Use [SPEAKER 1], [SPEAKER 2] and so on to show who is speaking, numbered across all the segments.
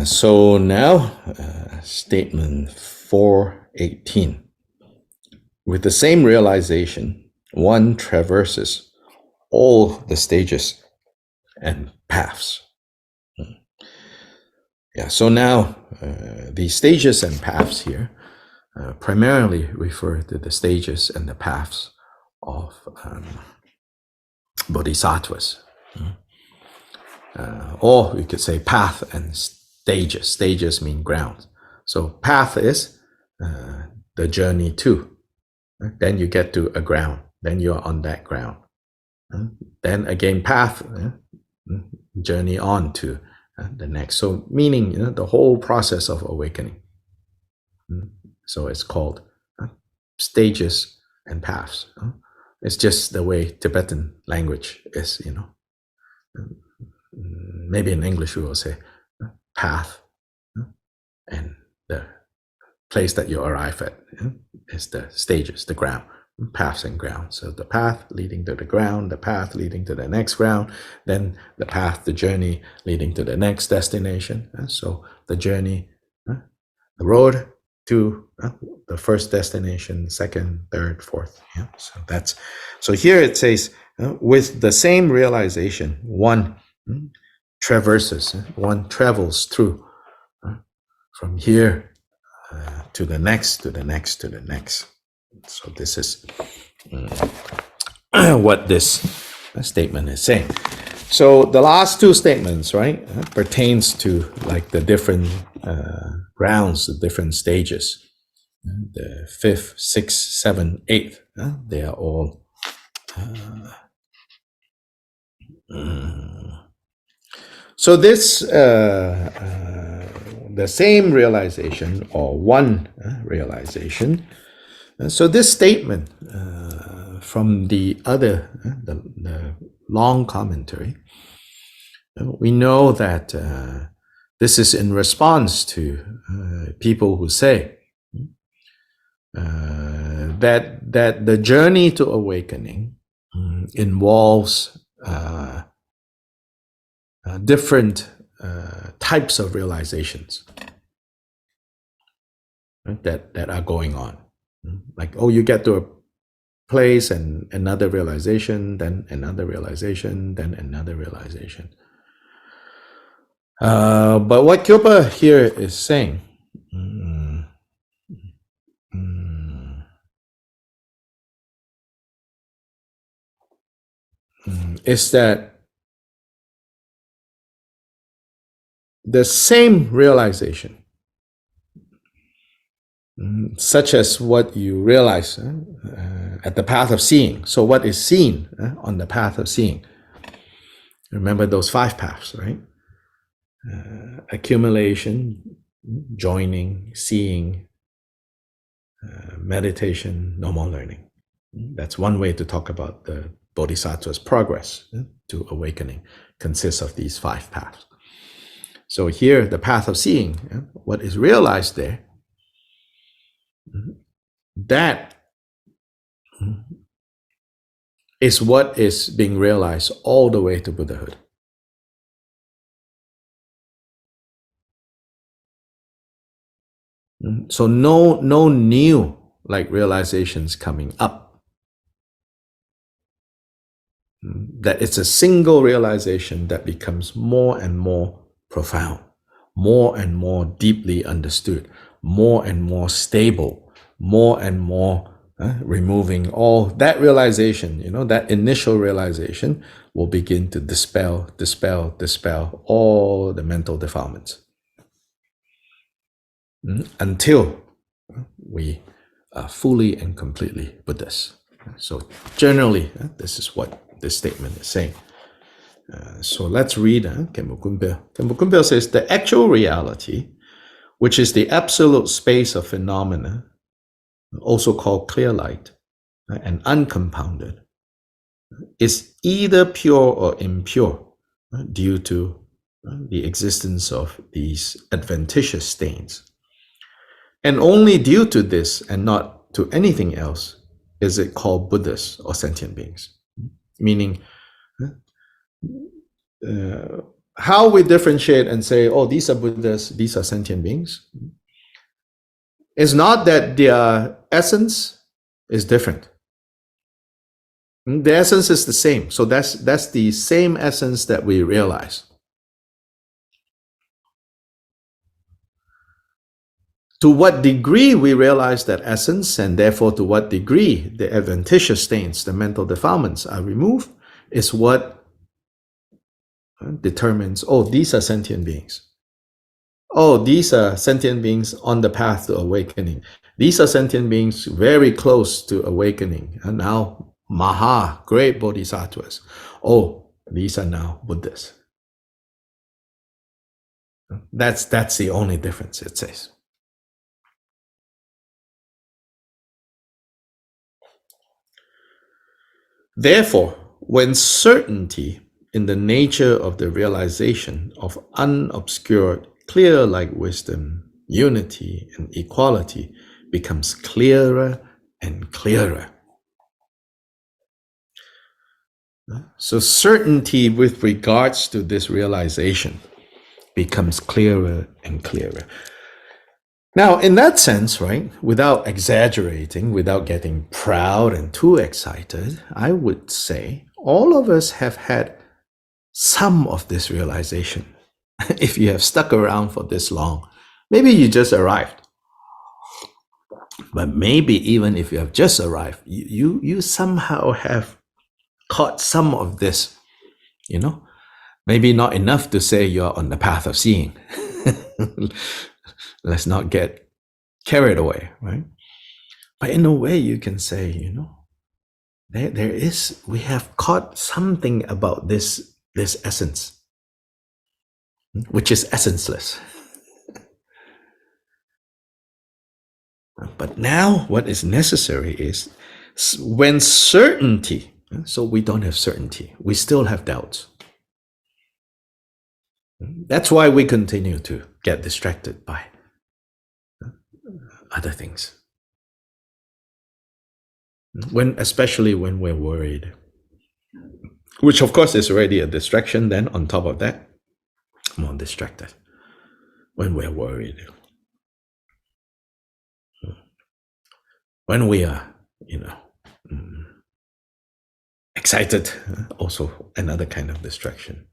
[SPEAKER 1] So now, statement 418. With the same realization, one traverses all the stages and paths. Yeah, so now the stages and paths here primarily refer to the stages and the paths of bodhisattvas. Or you could say path and stages. Stages mean ground. So path is the journey to. Then you get to a ground. Then you're on that ground. Then again path, journey on to the next. So meaning, the whole process of awakening. So it's called stages and paths. It's just the way Tibetan language is, Maybe in English we will say path, and the place that you arrive at is the stages, the ground, paths and ground. So the path leading to the ground, the path leading to the next ground, then the path, the journey leading to the next destination. So the journey, the road to the first destination, second, third, fourth. So here it says, with the same realization, one traverses, one travels through from here to the next, to the next, to the next. So this is what this statement is saying. So the last two statements, right, pertains to like the different rounds, the different stages. The 5th, 6th, 7th, 8th, they are all so this, the same realization, or one realization. So this statement from the other, the long commentary, we know that this is in response to people who say that the journey to awakening involves different types of realizations that are going on. Like, you get to a place and another realization, then another realization, then another realization. But what Kyobpa here is saying is that the same realization, such as what you realize at the path of seeing. So what is seen on the path of seeing? Remember those 5 paths, right? Accumulation, joining, seeing, meditation, no more learning. That's one way to talk about the Bodhisattva's progress to awakening, consists of these 5 paths. So here, the path of seeing, what is realized there, that is what is being realized all the way to Buddhahood. So no new realizations coming up. That it's a single realization that becomes more and more profound, more and more deeply understood, more and more stable, more and more removing all that realization, that initial realization will begin to dispel all the mental defilements until we are fully and completely Buddhist. So generally, this is what this statement is saying. So let's read Khenpo Kunpal. Khenpo Kunpal says, the actual reality, which is the absolute space of phenomena, also called clear light and uncompounded, is either pure or impure due to the existence of these adventitious stains. And only due to this and not to anything else is it called Buddhas or sentient beings. Meaning, how we differentiate and say, oh, these are Buddhas, these are sentient beings, is not that their essence is different. The essence is the same. So that's the same essence that we realize. To what degree we realize that essence, and therefore to what degree the adventitious stains, the mental defilements are removed, is what determines, oh, these are sentient beings. Oh, these are sentient beings on the path to awakening. These are sentient beings very close to awakening. And now, Maha, great Bodhisattvas. Oh, these are now Buddhas. That's the only difference, it says. Therefore, when certainty in the nature of the realization of unobscured, clear-like wisdom, unity, and equality becomes clearer and clearer. So certainty with regards to this realization becomes clearer and clearer. Now, in that sense, right, without exaggerating, without getting proud and too excited, I would say all of us have had some of this realization. If you have stuck around for this long, maybe you just arrived. But maybe even if you have just arrived, you somehow have caught some of this, you know, maybe not enough to say you're on the path of seeing. Let's not get carried away, right? But in a way, you can say, you know, we have caught something about this essence, which is essenceless. But now what is necessary is when certainty, so we don't have certainty, we still have doubts. That's why we continue to get distracted by other things. Especially when we're worried, which of course is already a distraction. Then on top of that, more distracted when we're worried. When we are, you know, excited, also another kind of distraction.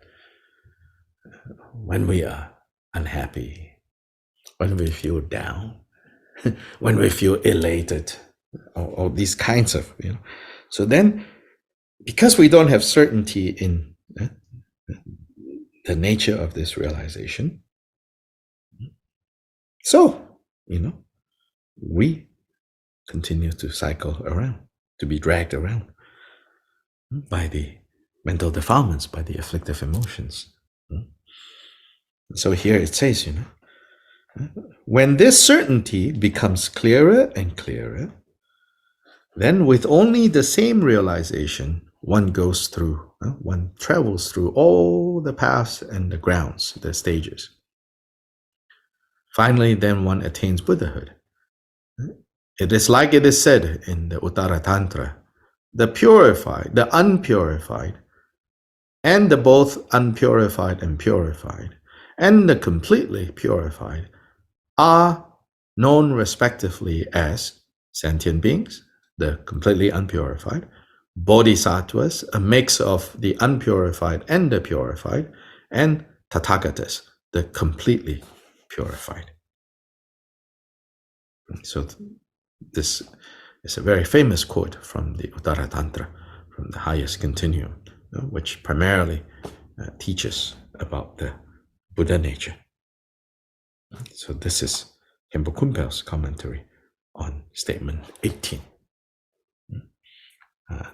[SPEAKER 1] When we are unhappy, when we feel down, when we feel elated, or these kinds of, you know. So then, because we don't have certainty in the nature of this realization, so, you know, we continue to cycle around, to be dragged around by the mental defilements, by the afflictive emotions. So here it says, you know, when this certainty becomes clearer and clearer, then with only the same realization, one travels through all the paths and the grounds, the stages. Finally, then one attains Buddhahood. It is like it is said in the Uttara Tantra, the purified, the unpurified, and the both unpurified and purified, and the completely purified are known respectively as sentient beings, the completely unpurified, bodhisattvas, a mix of the unpurified and the purified, and tathagatas, the completely purified. So this is a very famous quote from the Uttara Tantra, from the highest continuum, which primarily teaches about the Buddha nature. So this is Khenpo Kunpal's commentary on statement 18.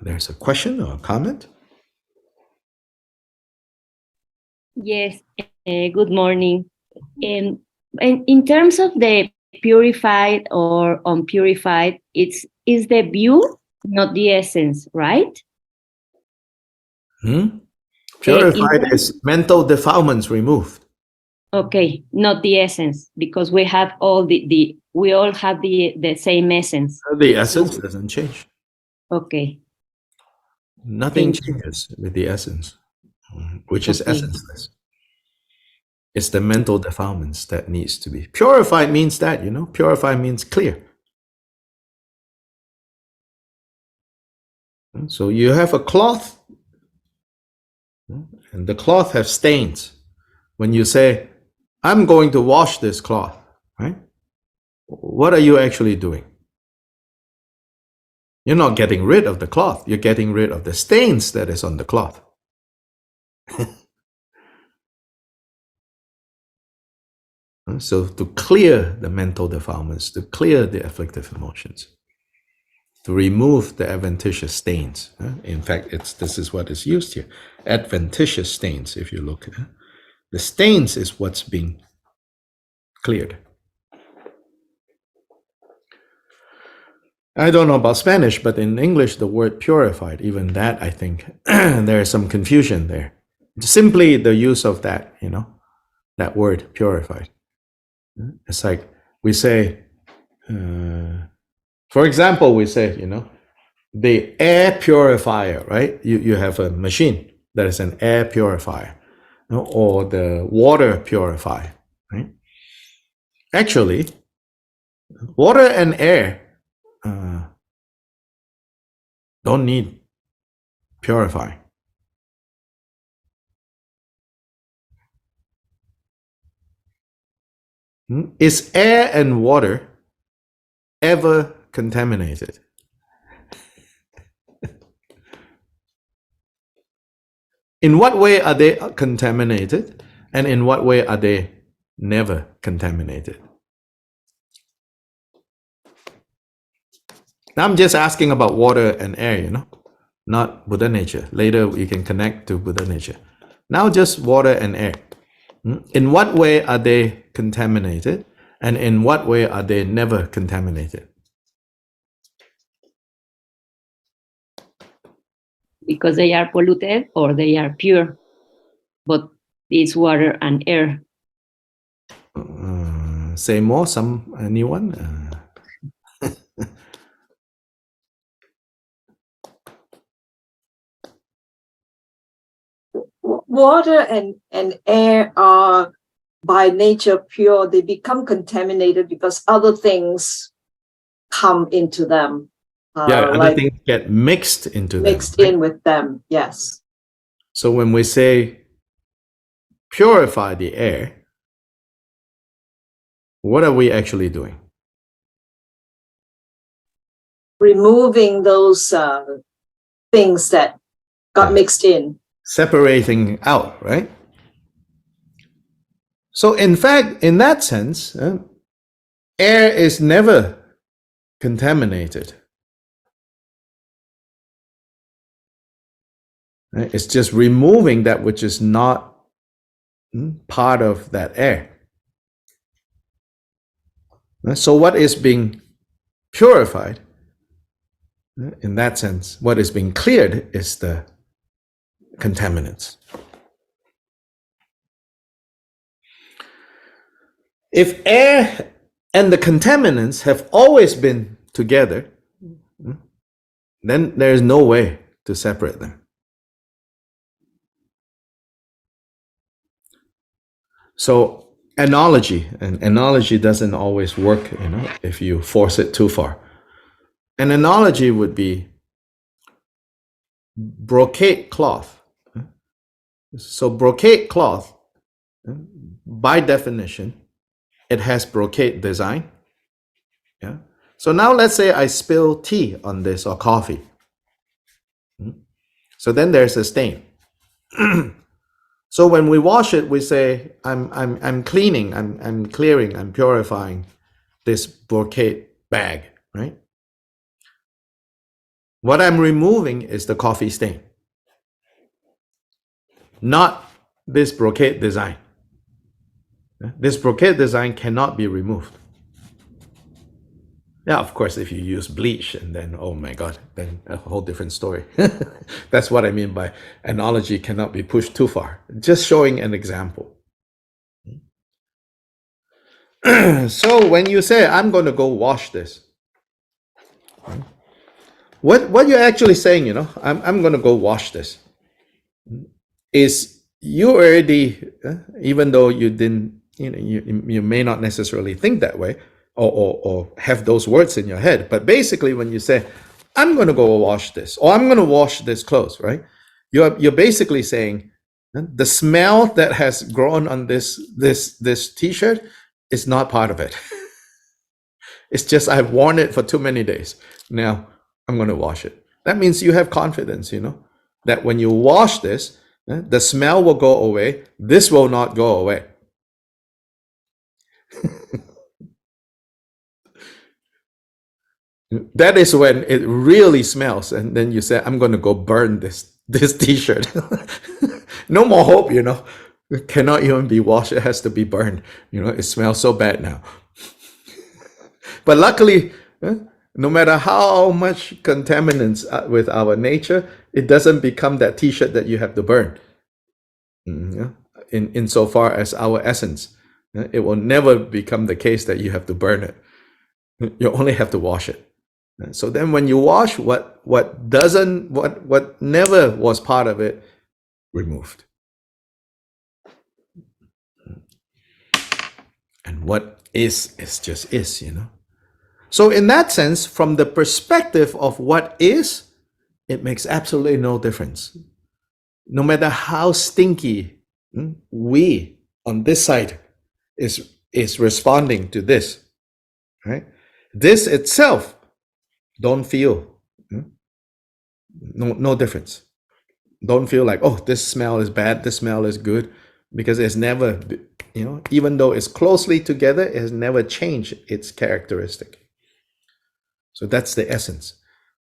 [SPEAKER 1] There's a question or a comment?
[SPEAKER 2] Yes, good morning. And in terms of the purified or unpurified, is the view, not the essence, right?
[SPEAKER 1] Purified is mental defilements removed.
[SPEAKER 2] Okay, not the essence, because we have all we all have the same essence.
[SPEAKER 1] The essence doesn't change.
[SPEAKER 2] Okay.
[SPEAKER 1] Nothing changes with the essence, which is essenceless. It's the mental defilements that needs to be purified. Means that, purified means clear. So you have a cloth, and the cloth has stains. When you say, I'm going to wash this cloth, right? What are you actually doing? You're not getting rid of the cloth. You're getting rid of the stains that is on the cloth. So to clear the mental defilements, to clear the afflictive emotions, to remove the adventitious stains. In fact, this is what is used here. Adventitious stains, if you look. The stains is what's being cleared. I don't know about Spanish, but in English, the word purified, even that, I think, there is some confusion there. Simply the use of that, that word purified. It's like we say, for example, we say, the air purifier, right? You have a machine that is an air purifier, or the water purifier, right? Actually, water and air don't need purifying. Is air and water ever contaminated? In what way are they contaminated, and in what way are they never contaminated? Now I'm just asking about water and air, not Buddha nature. Later we can connect to Buddha nature. Now just water and air. In what way are they contaminated, and in what way are they never contaminated?
[SPEAKER 2] Because they are polluted or they are pure, but it's water and air.
[SPEAKER 1] Say more, anyone?
[SPEAKER 3] Water and air are by nature pure. They become contaminated because other things come into them.
[SPEAKER 1] Other things get mixed into them.
[SPEAKER 3] Mixed in with them, yes.
[SPEAKER 1] So when we say purify the air, what are we actually doing?
[SPEAKER 3] Removing those things that got mixed in.
[SPEAKER 1] Separating out, right? So in fact, in that sense, air is never contaminated. Right? It's just removing that which is not part of that air. So what is being purified, in that sense, what is being cleared is the contaminants. If air and the contaminants have always been together, then there is no way to separate them. So analogy doesn't always work, if you force it too far. An analogy would be brocade cloth. So brocade cloth, by definition, it has brocade design. Yeah. So now let's say I spill tea on this or coffee. So then there's a stain. So when we wash it, we say, I'm cleaning, I'm clearing, I'm purifying this brocade bag, right? What I'm removing is the coffee stain, not this brocade design. This brocade design cannot be removed. Yeah, of course, if you use bleach and then, oh my God, then a whole different story. That's what I mean by analogy cannot be pushed too far. Just showing an example. So when you say, I'm going to go wash this, what you're actually saying, I'm going to go wash this, is you already, even though you didn't, you may not necessarily think that way or have those words in your head, but basically when you say, I'm going to go wash this, or I'm going to wash this clothes, right? You're basically saying the smell that has grown on this t-shirt is not part of it. It's just I've worn it for too many days. Now I'm going to wash it. That means you have confidence, that when you wash this, the smell will go away. This will not go away. That is when it really smells. And then you say, I'm going to go burn this t-shirt. No more hope, It cannot even be washed. It has to be burned. It smells so bad now. But luckily, no matter how much contaminants with our nature, it doesn't become that t-shirt that you have to burn. Insofar as our essence, it will never become the case that you have to burn it. You only have to wash it. So then when you wash, what never was part of it, removed. And what is just is, So in that sense, from the perspective of what is, it makes absolutely no difference. No matter how stinky we on this side is responding to this, right? This itself don't feel no difference. Don't feel like, oh, this smell is bad, this smell is good, because it's never, even though it's closely together, it has never changed its characteristic. So that's the essence.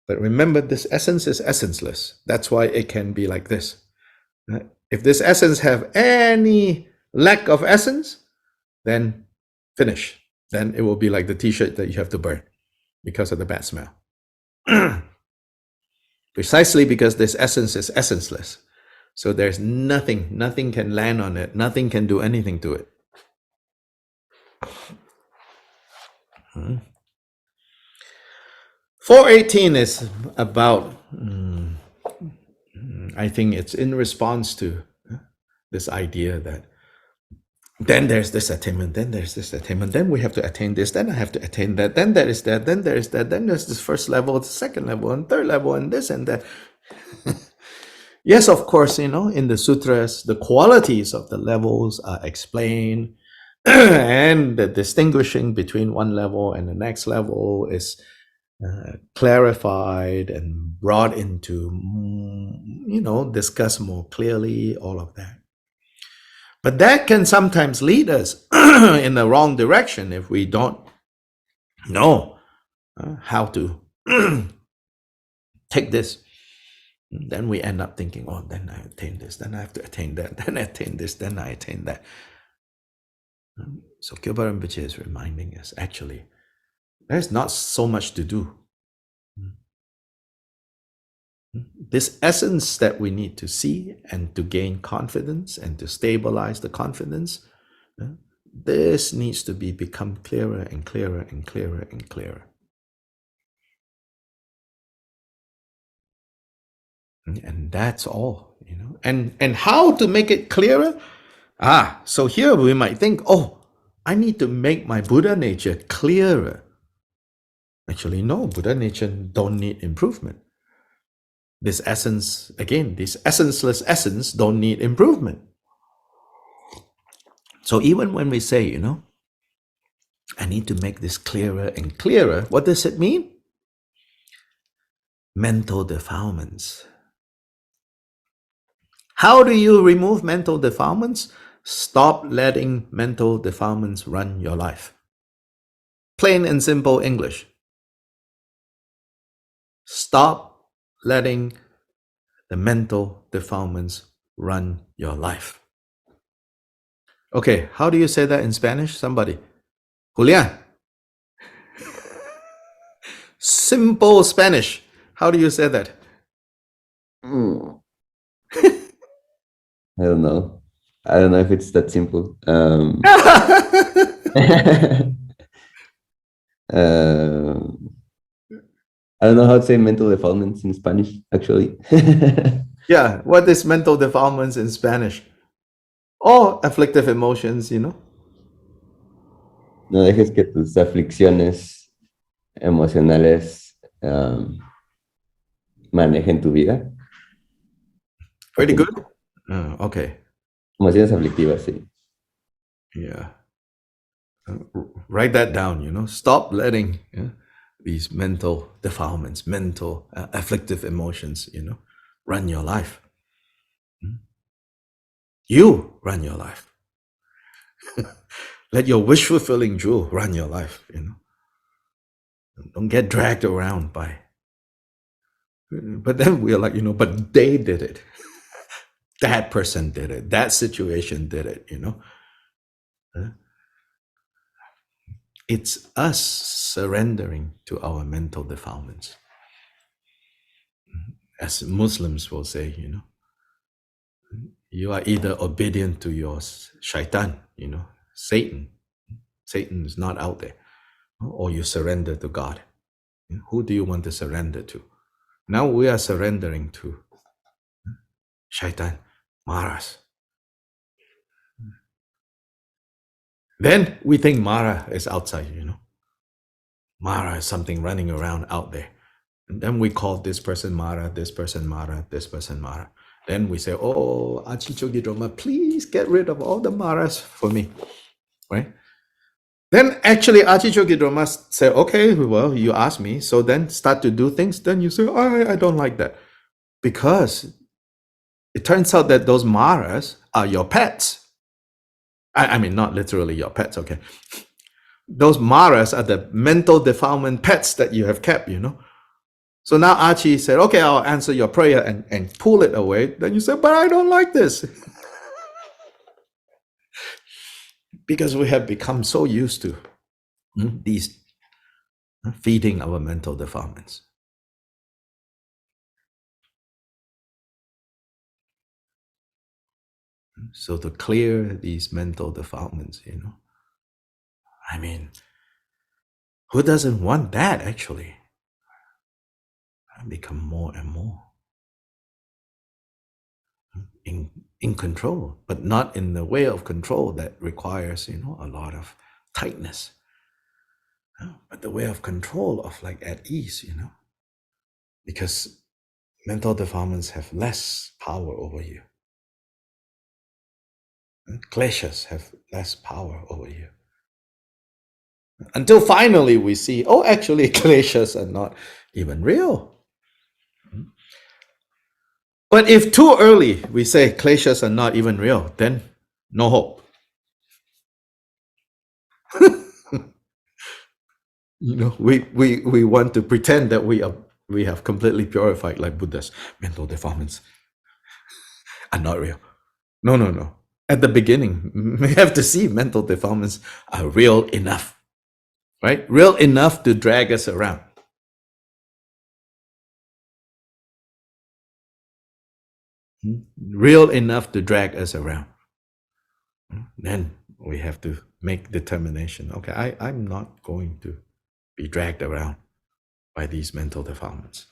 [SPEAKER 1] But remember, this essence is essenceless. That's why it can be like this. Right? If this essence have any lack of essence, then finish. Then it will be like the t-shirt that you have to burn because of the bad smell. Precisely because this essence is essenceless. So there's nothing can land on it. Nothing can do anything to it. 418 is about, I think it's in response to this idea that then there's this attainment, then there's this attainment, then we have to attain this, then I have to attain that, then there is that, then there is that, then there's this first level, the second level, and third level, and this and that. Yes, of course, in the sutras, the qualities of the levels are explained, and the distinguishing between one level and the next level is clarified and brought into, discussed more clearly, all of that. But that can sometimes lead us in the wrong direction if we don't know how to take this. Then we end up thinking, oh, then I attain this, then I have to attain that, then I attain this, then I attain that. So Kyobpa Rinpoche is reminding us, actually, there's not so much to do. This essence that we need to see and to gain confidence and to stabilize the confidence, this needs to become clearer and clearer and clearer and clearer. And that's all, And how to make it clearer? So here we might think, oh, I need to make my Buddha nature clearer. Actually, no, Buddha nature don't need improvement. This essence, again, this essenceless essence don't need improvement. So even when we say, I need to make this clearer and clearer, what does it mean? Mental defilements. How do you remove mental defilements? Stop letting mental defilements run your life. Plain and simple English. Stop letting the mental defilements run your life. Okay, how do you say that in Spanish? Somebody. Julian. Simple Spanish. How do you say that?
[SPEAKER 4] I don't know. I don't know if it's that simple. I don't know how to say mental defilements in Spanish, actually.
[SPEAKER 1] Yeah, what is mental defilements in Spanish? All afflictive emotions,
[SPEAKER 4] No dejes que tus aflicciones emocionales manejen tu vida.
[SPEAKER 1] Pretty good. Okay.
[SPEAKER 4] Emociones aflictivas, sí.
[SPEAKER 1] Yeah. Write that down, Stop letting these mental defilements, mental afflictive emotions, run your life. You run your life. Let your wish fulfilling jewel run your life, Don't get dragged around by. But then we're like, but they did it. That person did it. That situation did it, It's us surrendering to our mental defilements. As Muslims will say, you are either obedient to your shaitan, Satan. Satan is not out there. Or you surrender to God. Who do you want to surrender to? Now we are surrendering to shaitan, Maras. Then we think Mara is outside, Mara is something running around out there. And then we call this person Mara, this person Mara, this person Mara. Then we say, oh, Achichogi Droma, please get rid of all the Maras for me, right? Then actually Achichogi Droma say, okay, well, you asked me, so then start to do things. Then you say, oh, I don't like that. Because it turns out that those Maras are your pets. I mean, not literally your pets, okay? Those Maras are the mental defilement pets that you have kept, So now Archie said, okay, I'll answer your prayer and pull it away. Then you say, but I don't like this. Because we have become so used to these feeding our mental defilements. So to clear these mental defilements, I mean, who doesn't want that actually? Become more and more in control, but not in the way of control that requires, a lot of tightness. But the way of control of like at ease, because mental defilements have less power over you. Kleshas have less power over you. Until finally we see, oh, actually kleshas are not even real. But if too early we say kleshas are not even real, then no hope. We want to pretend that we have completely purified like Buddhas. Mental defilements are not real. No. At the beginning, we have to see mental defilements are real enough, right? Real enough to drag us around. Real enough to drag us around. Then we have to make determination. Okay, I'm not going to be dragged around by these mental defilements.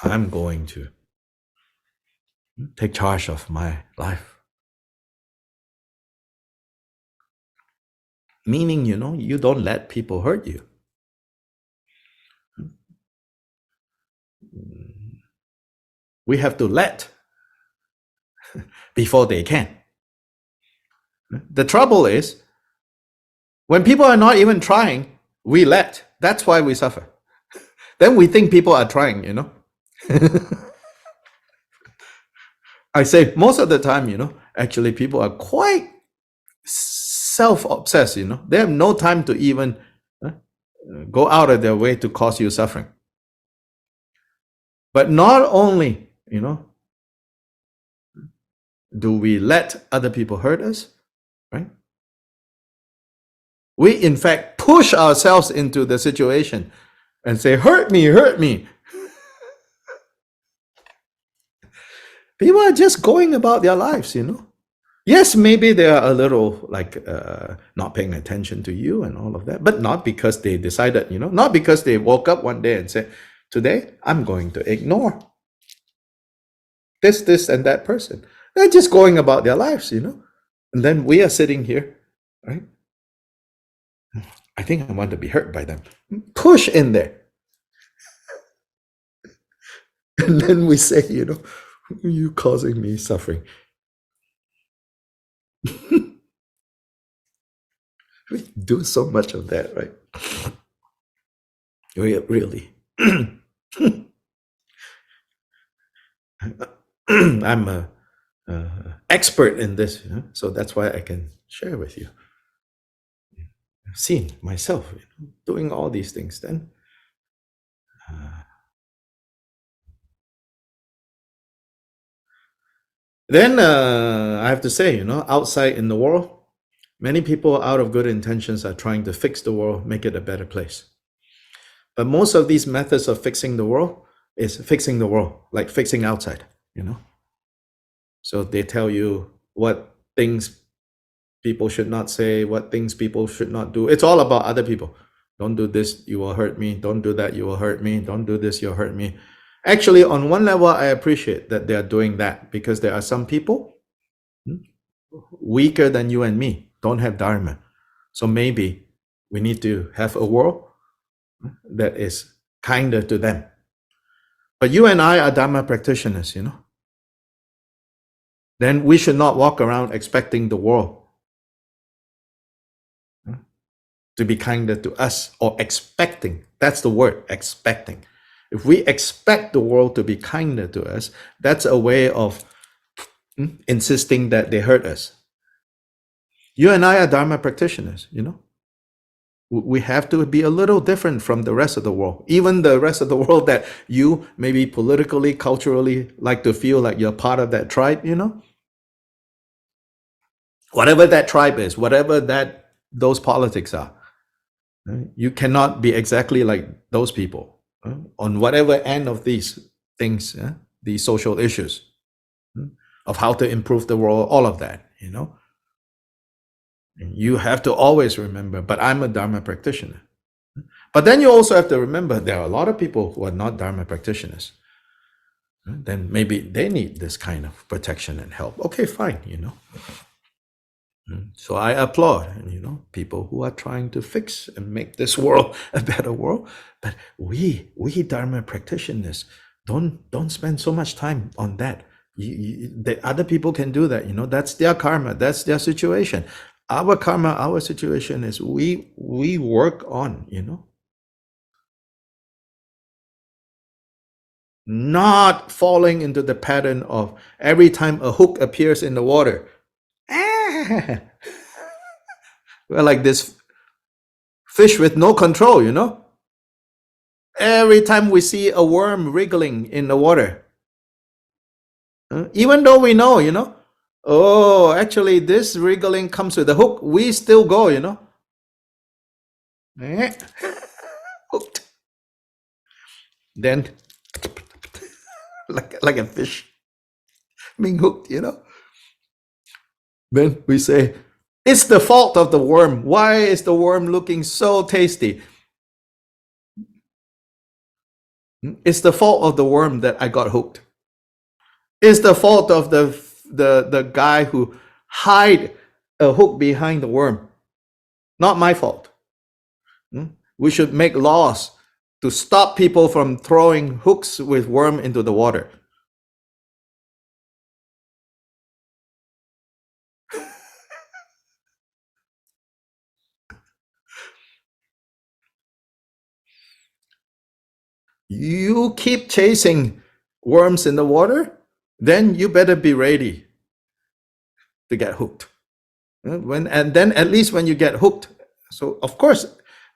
[SPEAKER 1] I'm going to take charge of my life. Meaning, you don't let people hurt you. We have to let before they can. The trouble is, when people are not even trying, we let. That's why we suffer. Then we think people are trying, I say most of the time, actually people are quite self-obsessed, They have no time to even go out of their way to cause you suffering. But not only, do we let other people hurt us, right? We, in fact, push ourselves into the situation and say, hurt me. People are just going about their lives, Yes, maybe they are a little like not paying attention to you and all of that, but not because they decided, not because they woke up one day and said, today I'm going to ignore this and that person. They're just going about their lives, you know. And then we are sitting here, right? I think I want to be hurt by them. Push in there. And then we say, you know, you causing me suffering. We do so much of that, right? Really. I'm a expert in this, you know? So that's why I can share with you. I've seen myself, you know, doing all these things. Then I have to say, you know, outside in the world, many people out of good intentions are trying to fix the world, make it a better place. But most of these methods of fixing the world is fixing the world, like fixing outside, you know. So they tell you what things people should not say, what things people should not do. It's all about other people. Don't do this, you will hurt me. Don't do that, you will hurt me. Don't do this, you'll hurt me. Actually, on one level, I appreciate that they're doing that, because there are some people weaker than you and me, don't have Dharma. So maybe we need to have a world that is kinder to them. But you and I are Dharma practitioners, you know. Then we should not walk around expecting the world to be kinder to us, or expecting. That's the word, expecting. If we expect the world to be kinder to us, that's a way of insisting that they hurt us. You and I are Dharma practitioners, you know. We have to be a little different from the rest of the world. Even the rest of the world that you maybe politically, culturally like to feel like you're part of that tribe, you know. Whatever that tribe is, whatever that those politics are, you cannot be exactly like those people on whatever end of these things, these social issues of how to improve the world, all of that, you know. You have to always remember, but I'm a Dharma practitioner. But then you also have to remember there are a lot of people who are not Dharma practitioners. Then maybe they need this kind of protection and help. Okay, fine, you know. So I applaud, you know, people who are trying to fix and make this world a better world. But we Dharma practitioners, don't spend so much time on that. The other people can do that, you know. That's their karma, that's their situation. Our karma, our situation is we work on, you know, not falling into the pattern of every time a hook appears in the water, we're like this fish with no control, you know. Every time we see a worm wriggling in the water, even though we know, you know, oh, actually this wriggling comes with a hook, we still go, you know. Hooked. Then like a fish being hooked, you know. Then we say, it's the fault of the worm. Why is the worm looking so tasty? It's the fault of the worm that I got hooked. It's the fault of the guy who hide a hook behind the worm. Not my fault. We should make laws to stop people from throwing hooks with worm into the water. You keep chasing worms in the water, then you better be ready to get hooked. And then at least when you get hooked, so of course,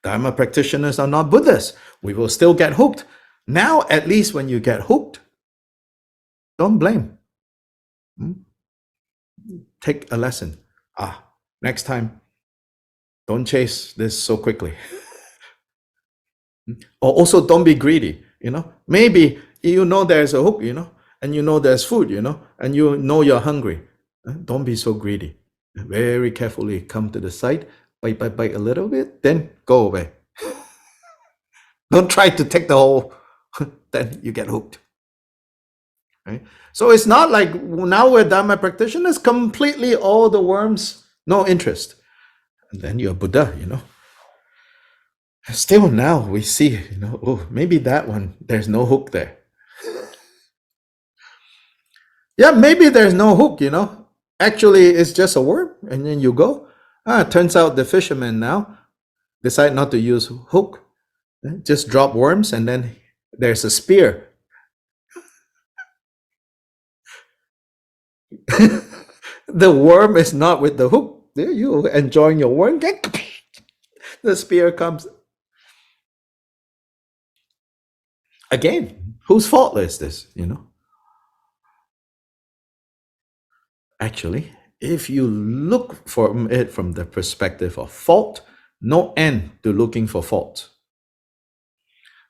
[SPEAKER 1] Dharma practitioners are not Buddhists. We will still get hooked. Now, at least when you get hooked, don't blame. Take a lesson. Next time, don't chase this so quickly. Or also don't be greedy, you know. Maybe you know there's a hook, you know, and you know there's food, you know, and you know you're hungry. Don't be so greedy. Very carefully come to the side, bite a little bit, then go away. Don't try to take the whole, then you get hooked. Right? So it's not like now we're Dharma practitioners, completely all the worms, no interest. And then you're Buddha, Still now we see, oh, maybe that one, there's no hook there. Yeah, maybe there's no hook, Actually, it's just a worm, and then you go. Turns out the fishermen now decide not to use hook. Just drop worms, and then there's a spear. The worm is not with the hook. There you enjoying your worm. The spear comes. Again, whose fault is this, Actually, if you look for it from the perspective of fault, no end to looking for fault.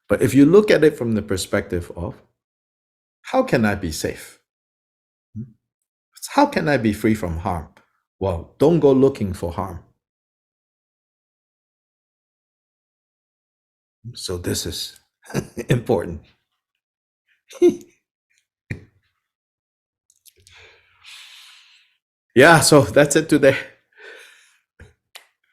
[SPEAKER 1] But if you look at it from the perspective of, how can I be safe? How can I be free from harm? Well, don't go looking for harm. So this is important. Yeah, so that's it today.